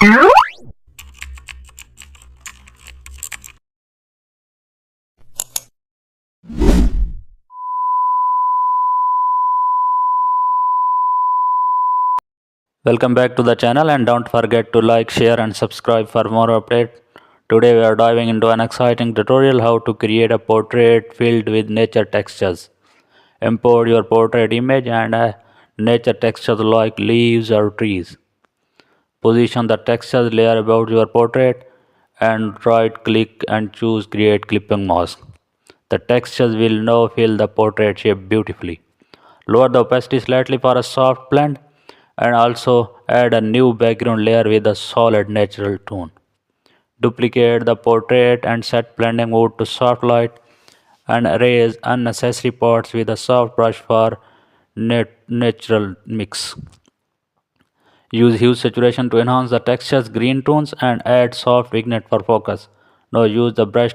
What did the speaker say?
Welcome back to the channel, and don't forget to like, share and subscribe for more updates. Today we are diving into an exciting tutorial how to create a portrait filled with nature textures. Import your portrait image and nature textures like leaves or trees. Position the textures layer above your portrait and right click and choose create clipping mask. The textures will now fill the portrait shape beautifully. Lower the opacity slightly for a soft blend and also add a new background layer with a solid natural tone. Duplicate the portrait and set blending mode to soft light and erase unnecessary parts with a soft brush for natural mix. Use hue saturation to enhance the texture's green tones and add soft vignette for focus. Now use the brush